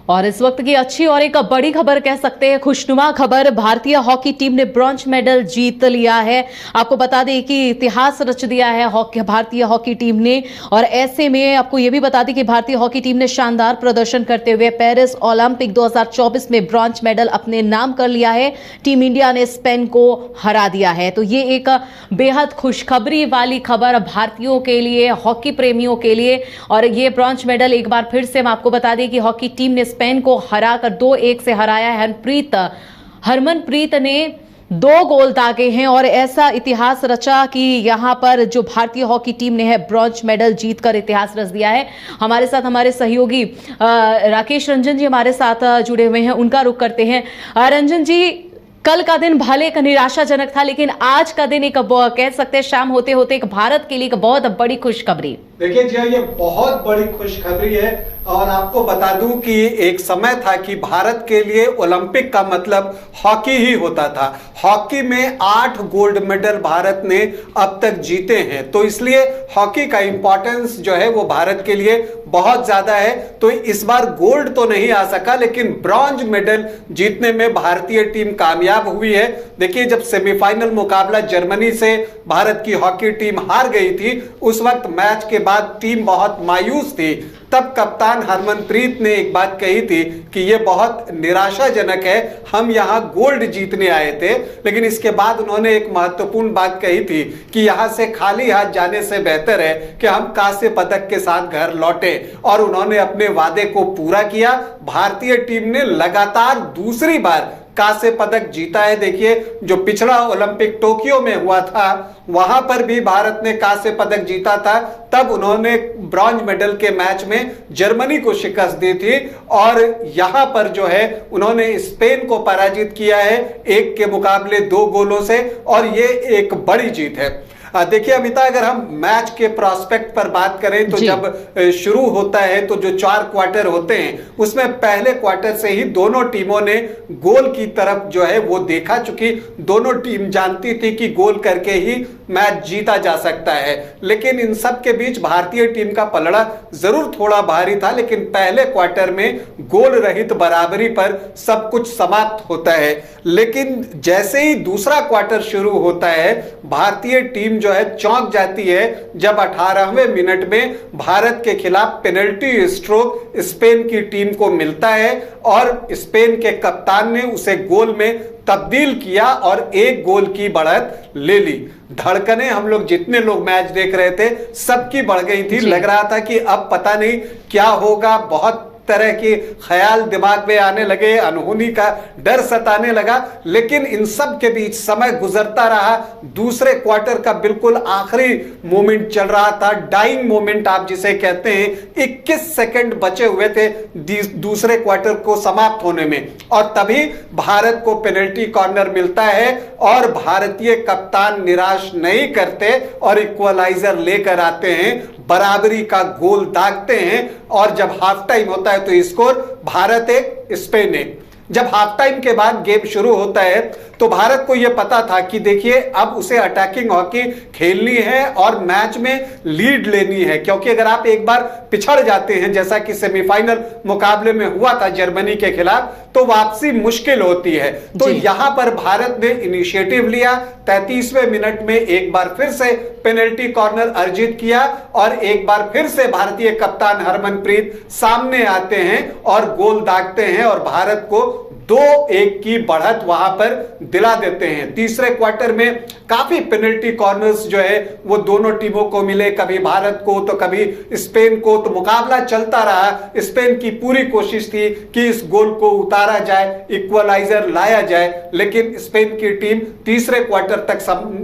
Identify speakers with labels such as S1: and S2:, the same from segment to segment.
S1: और इस वक्त की अच्छी और एक बड़ी खबर कह सकते हैं, खुशनुमा खबर। भारतीय हॉकी टीम ने ब्रॉन्ज मेडल जीत लिया है। आपको बता दें कि इतिहास रच दिया है भारतीय हॉकी टीम ने। और ऐसे में आपको यह भी बता दें कि भारतीय हॉकी टीम ने शानदार प्रदर्शन करते हुए पेरिस ओलंपिक 2024 में ब्रॉन्ज मेडल अपने नाम कर लिया है। टीम इंडिया ने स्पेन को हरा दिया है। तो ये एक बेहद खुशखबरी वाली खबर भारतीयों के लिए, हॉकी प्रेमियों के लिए। और ये ब्रॉन्ज मेडल एक बार फिर से हम आपको बता दें कि हॉकी टीम ने स्पेन को हराकर 2-1 से हराया है। हरमनप्रीत ने 2 गोल दागे हैं और ऐसा इतिहास रचा कि यहां पर जो भारतीय हॉकी टीम ने है ब्रॉन्ज मेडल जीतकर इतिहास रच दिया है। हमारे साथ हमारे सहयोगी राकेश रंजन जी हमारे साथ जुड़े हुए हैं, उनका रुख करते हैं। रंजन जी, कल का दिन भले एक निराशाजनक था, लेकिन आज का दिन एक कह सकते हैं शाम होते होते एक भारत के लिए एक बहुत बड़ी खुशखबरी।
S2: देखिए जी, ये बहुत बड़ी खुशखबरी है। और आपको बता दूं कि एक समय था कि भारत के लिए ओलंपिक का मतलब हॉकी ही होता था। हॉकी में 8 गोल्ड मेडल भारत ने अब तक जीते हैं, तो इसलिए हॉकी का इंपॉर्टेंस जो है वो भारत के लिए बहुत ज्यादा है। तो इस बार गोल्ड तो नहीं आ सका, लेकिन ब्रॉन्ज मेडल जीतने में भारतीय टीम कामयाब हुई है। देखिए, जब सेमीफाइनल मुकाबला जर्मनी से भारत की हॉकी टीम हार गई थी, उस वक्त मैच के बाद टीम बहुत मायूस थी। तब कप्तान हरमनप्रीत ने एक बात कही थी कि यह बहुत निराशाजनक है, हम यहां गोल्ड जीतने आए थे। लेकिन इसके बाद उन्होंने एक महत्वपूर्ण बात कही थी कि यहां से खाली हाथ जाने से बेहतर है कि हम कांस्य पदक के साथ घर लौटे। और उन्होंने अपने वादे को पूरा किया। भारतीय टीम ने लगातार दूसरी बार कांस्य पदक जीता है। देखिए, जो पिछला ओलंपिक टोक्यो में हुआ था, वहां पर भी भारत ने कांस्य पदक जीता था। तब उन्होंने ब्रॉन्ज मेडल के मैच में जर्मनी को शिकस्त दी थी। और यहां पर जो है उन्होंने स्पेन को पराजित किया है 1 के मुकाबले 2 गोलों से, और ये एक बड़ी जीत है। देखिए अमिता, अगर हम मैच के प्रोस्पेक्ट पर बात करें तो जब शुरू होता है तो जो 4 क्वार्टर होते हैं, उसमें पहले क्वार्टर से ही दोनों टीमों ने गोल की तरफ जो है वो देखा, चूंकि दोनों टीम जानती थी कि गोल करके ही मैच जीता जा सकता है। लेकिन इन सब के बीच भारतीय टीम का पलड़ा जरूर थोड़ा भारी था, लेकिन पहले क्वार्टर में गोल रहित बराबरी पर सब कुछ समाप्त होता है। लेकिन जैसे ही दूसरा क्वार्टर शुरू होता है, भारतीय टीम जो है चौंक जाती है जब 18वें मिनट में भारत के खिलाफ पेनल्टी स्ट्रोक स्पेन की टीम को मिलता है और स्पेन के कप्तान ने उसे गोल में तब्दील किया और 1 गोल की बढ़त ले ली। धड़कने हम लोग जितने लोग मैच देख रहे थे सबकी बढ़ गई थी। लग रहा था कि अब पता नहीं क्या होगा, बहुत तरह के ख्याल दिमाग में आने लगे, अनहोनी का डर सताने लगा। लेकिन इन सब के बीच समय गुजरता रहा। दूसरे क्वार्टर का बिल्कुल आखिरी मोमेंट चल रहा था, डाइंग मोमेंट आप जिसे कहते हैं। 21 सेकंड बचे हुए थे दूसरे क्वार्टर को समाप्त होने में, और तभी भारत को पेनल्टी कॉर्नर मिलता है और भारतीय कप्तान निराश नहीं करते और इक्वलाइजर लेकर आते हैं, बराबरी का गोल दागते हैं। और जब हाफ टाइम होता है तो स्कोर भारत 1 स्पेन 1। जब हाफ टाइम के बाद गेम शुरू होता है तो भारत को यह पता था कि देखिए अब उसे अटैकिंग हॉकी खेलनी है और मैच में लीड लेनी है, क्योंकि अगर आप एक बार पिछड़ जाते हैं, जैसा कि सेमीफाइनल मुकाबले में हुआ था जर्मनी के खिलाफ, तो वापसी मुश्किल होती है। तो यहां पर भारत ने इनिशिएटिव लिया, 33वें मिनट में एक बार फिर से पेनल्टी कॉर्नर अर्जित किया और एक बार फिर से भारतीय कप्तान हरमनप्रीत सामने आते हैं और गोल दागते हैं और भारत को 2-1 की बढ़त वहां पर दिला देते हैं। तीसरे क्वार्टर में काफी पेनल्टी कॉर्नर्स जो है वो दोनों टीमों को मिले, कभी भारत को तो कभी स्पेन को, तो मुकाबला चलता रहा। स्पेन की पूरी कोशिश थी कि इस गोल को उतारा जाए, इक्वलाइजर लाया जाए, लेकिन स्पेन की टीम तीसरे क्वार्टर तक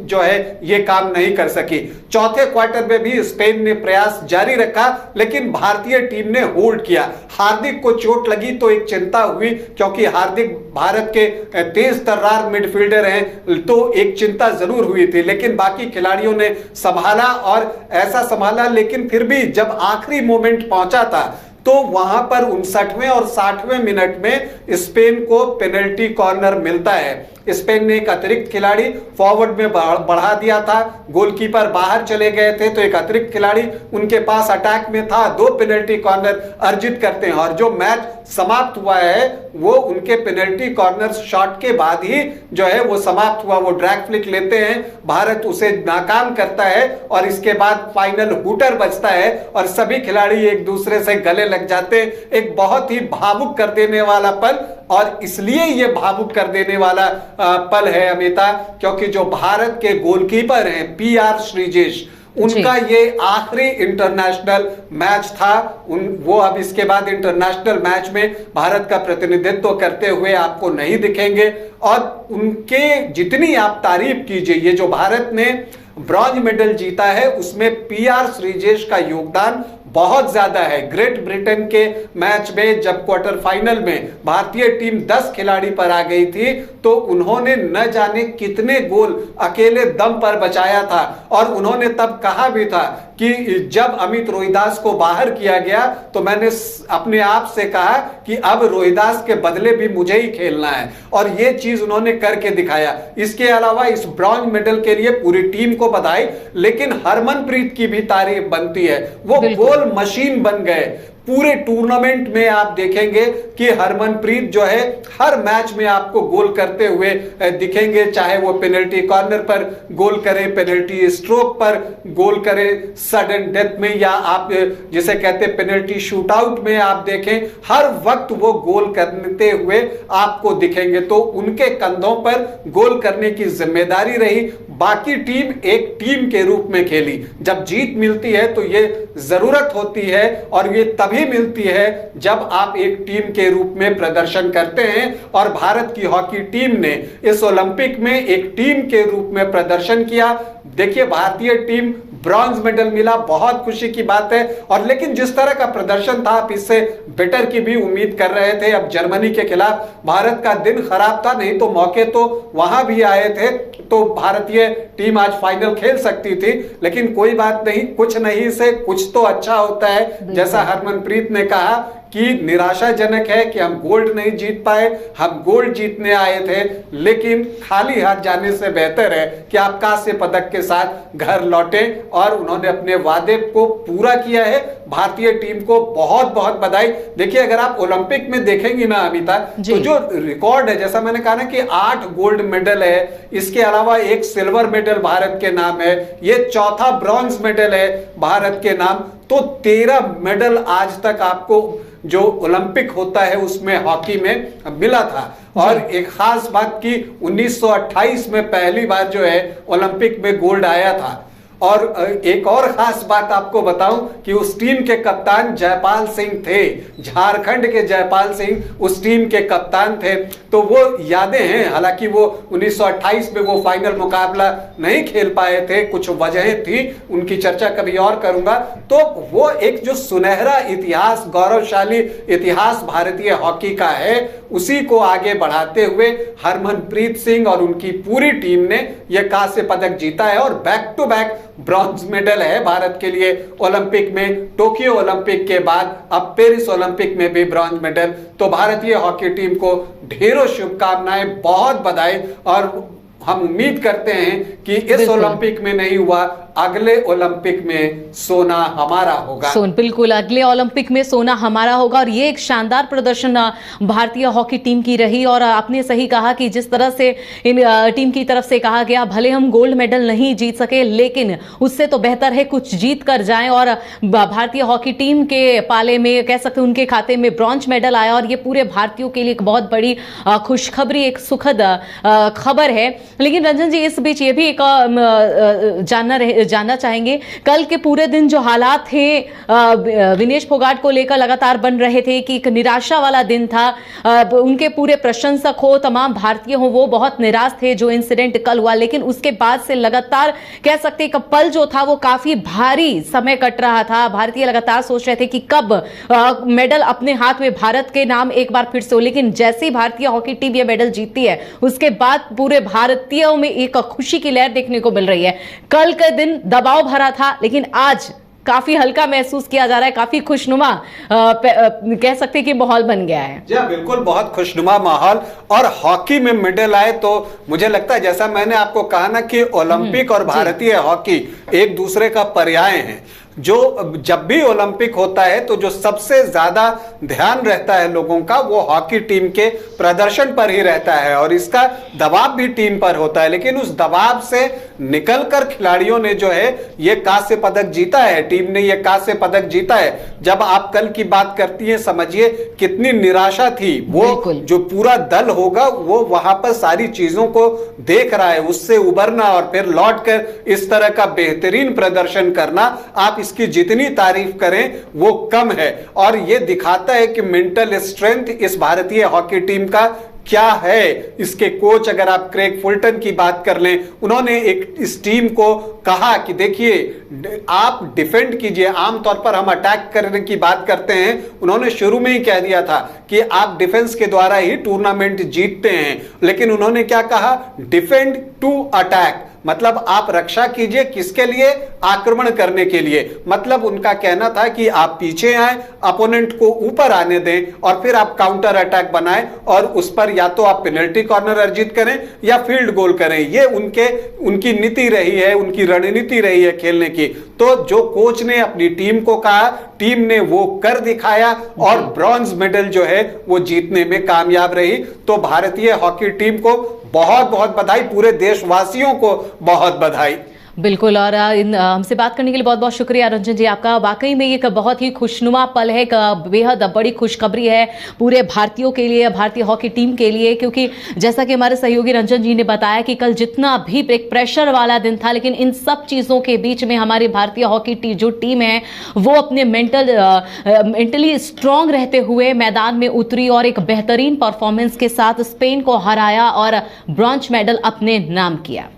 S2: जो है ये काम नहीं कर सकी। चौथे क्वार्टर में भी स्पेन ने प्रयास जारी रखा, लेकिन भारतीय टीम ने होल्ड किया। हार्दिक को चोट लगी तो एक चिंता हुई, क्योंकि हार्दिक भारत के तेज तर्रार मिडफील्डर हैं, तो एक चिंता जरूर हुई थी। लेकिन बाकी खिलाड़ियों ने संभाला और ऐसा संभाला, लेकिन फिर भी जब आखिरी मोमेंट पहुंचा था तो वहां पर 59वें और 60वें मिनट में स्पेन को पेनल्टी कॉर्नर मिलता है। स्पेन ने एक अतिरिक्त खिलाड़ी फॉरवर्ड में बढ़ा दिया था, गोलकीपर बाहर चले गए थे तो एक अतिरिक्त खिलाड़ी उनके पास अटैक में था, 2 पेनल्टी कॉर्नर अर्जित करते हैं और जो मैच समाप्त हुआ है वो उनके पेनल्टी कॉर्नर शॉट के बाद ही जो है वो समाप्त हुआ। वो ड्रैग फ्लिक लेते हैं, भारत उसे नाकाम करता है और इसके बाद फाइनल हूटर बजता है और सभी खिलाड़ी एक दूसरे से गले लग जाते हैं। एक बहुत ही भावुक कर देने वाला पल, और इसलिए ये भावुक कर देने वाला पल है अमिता, क्योंकि जो भारत के गोलकीपर हैं PR श्रीजेश, उनका ये आखिरी इंटरनेशनल मैच था। वो अब इसके बाद इंटरनेशनल मैच में भारत का प्रतिनिधित्व करते हुए आपको नहीं दिखेंगे और उनके जितनी आप तारीफ कीजिए, ये जो भारत ने ब्रॉन्ज मेडल जीता है उसमें PR श्रीजेश का योगदान बहुत ज्यादा है। ग्रेट ब्रिटेन के मैच में जब क्वार्टर फाइनल में भारतीय टीम 10 खिलाड़ी पर आ गई थी तो उन्होंने न जाने कितने गोल अकेले दम पर बचाया था और उन्होंने तब कहा भी था कि जब अमित रोहिदास को बाहर किया गया तो मैंने अपने आप से कहा कि अब रोहिदास के बदले भी मुझे ही खेलना है, और ये चीज उन्होंने करके दिखाया। इसके अलावा इस ब्रॉन्ज मेडल के लिए पूरी टीम को बधाई, लेकिन हरमनप्रीत की भी तारीफ बनती है। वो गोल मशीन बन गए। पूरे टूर्नामेंट में आप देखेंगे कि हरमनप्रीत जो है हर मैच में आपको गोल करते हुए दिखेंगे, चाहे वो पेनल्टी कॉर्नर पर गोल करे, पेनल्टी स्ट्रोक पर गोल करे, सडन डेथ में, या आप जिसे कहते हैं पेनल्टी शूटआउट में आप देखें, हर वक्त वो गोल करते हुए आपको दिखेंगे। तो उनके कंधों पर गोल करने की जिम्मेदारी रही। बाकी टीम एक टीम के रूप में खेली। जब जीत मिलती है तो ये जरूरत होती है और ये तभी मिलती है जब आप एक टीम के रूप में प्रदर्शन करते हैं, और भारत की हॉकी टीम ने इस ओलंपिक में एक टीम के रूप में प्रदर्शन किया। देखिए, भारतीय टीम ब्रॉन्ज मेडल मिला, बहुत खुशी की बात है, और लेकिन जिस तरह का प्रदर्शन था आप इससे बेटर की भी उम्मीद कर रहे थे। अब जर्मनी के खिलाफ भारत का दिन खराब था, नहीं तो मौके तो वहां भी आए थे, तो भारतीय टीम आज फाइनल खेल सकती थी, लेकिन कोई बात नहीं, कुछ नहीं से कुछ तो अच्छा होता है। जैसा हरमनप्रीत ने कहा कि निराशाजनक है कि हम गोल्ड नहीं जीत पाए, हम गोल्ड जीतने आए थे, लेकिन खाली हाथ जाने से बेहतर है कि आप कांस्य पदक के साथ घर लौटें, और उन्होंने अपने वादे को पूरा किया है। भारतीय टीम को बहुत बहुत बधाई। देखिए, अगर आप ओलंपिक में देखेंगी ना अमिता, तो जो रिकॉर्ड है, जैसा मैंने कहा ना कि 8 गोल्ड मेडल है, इसके अलावा एक सिल्वर मेडल भारत के नाम है, ये चौथा ब्रॉन्ज मेडल है भारत के नाम, तो 13 मेडल आज तक आपको जो ओलंपिक होता है उसमें हॉकी में मिला था। और एक खास बात की 1928 में पहली बार जो है ओलंपिक में गोल्ड आया था। और एक और खास बात आपको बताऊं कि उस टीम के कप्तान जयपाल सिंह थे, झारखंड के जयपाल सिंह उस टीम के कप्तान थे। तो वो यादें हैं, हालांकि वो 1928 में वो फाइनल मुकाबला नहीं खेल पाए थे, कुछ वजहें थी, उनकी चर्चा कभी और करूंगा। तो वो एक जो सुनहरा इतिहास, गौरवशाली इतिहास भारतीय हॉकी का है, उसी को आगे बढ़ाते हुए हरमनप्रीत सिंह और उनकी पूरी टीम ने यह कांस्य पदक जीता है, और back to back bronze medal है भारत के लिए ओलंपिक में। टोक्यो ओलंपिक के बाद अब पेरिस ओलंपिक में भी ब्रॉन्ज मेडल। तो भारतीय हॉकी टीम को ढेरों शुभकामनाएं, बहुत बधाई, और हम उम्मीद करते हैं कि इस ओलंपिक में नहीं हुआ, अगले ओलंपिक में सोना हमारा होगा।
S1: बिल्कुल, अगले ओलंपिक में सोना हमारा होगा। और ये एक शानदार प्रदर्शन भारतीय हॉकी टीम की रही, और आपने सही कहा कि जिस तरह से इन टीम की तरफ से कहा गया, भले हम गोल्ड मेडल नहीं जीत सके, लेकिन उससे तो बेहतर है कुछ जीत कर जाएं, और भारतीय हॉकी टीम के पाले में कह सकते हैं उनके खाते में ब्रॉन्ज मेडल आया, और ये पूरे भारतीयों के लिए एक बहुत बड़ी खुशखबरी, एक सुखद खबर है। लेकिन रंजन जी, इस बीच ये भी एक जानना चाहेंगे, कल के पूरे दिन जो हालात थे विनेश फोगाट को लेकर लगातार बन रहे थे कि एक निराशा वाला दिन था, उनके पूरे प्रशंसक हो, तमाम भारतीय हो, वो बहुत निराश थे जो इंसिडेंट कल हुआ, लेकिन उसके बाद से लगातार कह सकते एक पल जो था वो काफी भारी समय कट रहा था। भारतीय लगातार सोच रहे थे कि कब मेडल अपने हाथ में भारत के नाम एक बार फिर से हो, लेकिन जैसे ही भारतीय हॉकी टीम ये मेडल जीतती है उसके बाद पूरे भारतीयों में एक खुशी की लहर देखने को मिल रही है। कल का दिन दबाव भरा था, लेकिन आज काफी हल्का महसूस किया जा रहा है, काफी खुशनुमा कह सकते हैं कि माहौल बन गया है।
S2: जी हाँ, बिल्कुल, बहुत खुशनुमा माहौल। और हॉकी में मेडल आए तो मुझे लगता है, जैसा मैंने आपको कहा ना कि ओलंपिक और भारतीय हॉकी एक दूसरे का पर्याय हैं। जो जब भी ओलंपिक होता है तो जो सबसे ज्यादा ध्यान रहता है लोगों का, वो हॉकी टीम के प्रदर्शन पर ही रहता है और इसका दबाव भी टीम पर होता है। लेकिन उस दबाव से निकलकर खिलाड़ियों ने जो है ये कांस्य पदक जीता है, टीम ने ये कांस्य पदक जीता है। जब आप कल की बात करती हैं, समझिए कितनी निराशा थी। वो जो पूरा दल होगा वो वहां पर सारी चीजों को देख रहा है, उससे उबरना और फिर लौटकर इस तरह का बेहतरीन प्रदर्शन करना, आप इसकी जितनी तारीफ करें वो कम है। और ये दिखाता है कि मेंटल स्ट्रेंथ इस भारतीय हॉकी टीम का क्या है। इसके कोच अगर आप क्रेग फुलटन की बात कर लें, उन्होंने इस टीम को कहा कि देखिए आप डिफेंड कीजिए, आमतौर पर हम अटैक करने की बात करते हैं, उन्होंने शुरू में ही कह दिया था कि आप डिफेंस के द्वारा ही टूर्नामेंट जीतते हैं। लेकिन उन्होंने क्या कहा, डिफेंड टू अटैक, मतलब आप रक्षा कीजिए किसके लिए, आक्रमण करने के लिए। मतलब उनका कहना था कि आप पीछे आए, अपोनेंट को ऊपर आने दें और फिर आप काउंटर अटैक बनाएं और उस पर या तो आप पेनल्टी कॉर्नर अर्जित करें या फील्ड गोल करें। ये उनकी नीति रही है, उनकी रणनीति रही है खेलने की। तो जो कोच ने अपनी टीम को कहा, टीम ने वो कर दिखाया और ब्रॉन्ज मेडल जो है वो जीतने में कामयाब रही। तो भारतीय हॉकी टीम को बहुत बहुत बधाई, पूरे देशवासियों को बहुत बधाई।
S1: बिल्कुल। और हमसे बात करने के लिए बहुत बहुत शुक्रिया रंजन जी आपका। वाकई में ये एक बहुत ही खुशनुमा पल है, बेहद बड़ी खुशखबरी है पूरे भारतीयों के लिए, भारतीय हॉकी टीम के लिए, क्योंकि जैसा कि हमारे सहयोगी रंजन जी ने बताया कि कल जितना भी एक प्रेशर वाला दिन था, लेकिन इन सब चीज़ों के बीच में हमारी भारतीय हॉकी जो टीम है वो अपने मेंटली स्ट्रांग रहते हुए मैदान में उतरी और एक बेहतरीन परफॉर्मेंस के साथ स्पेन को हराया और ब्रॉन्ज मेडल अपने नाम किया।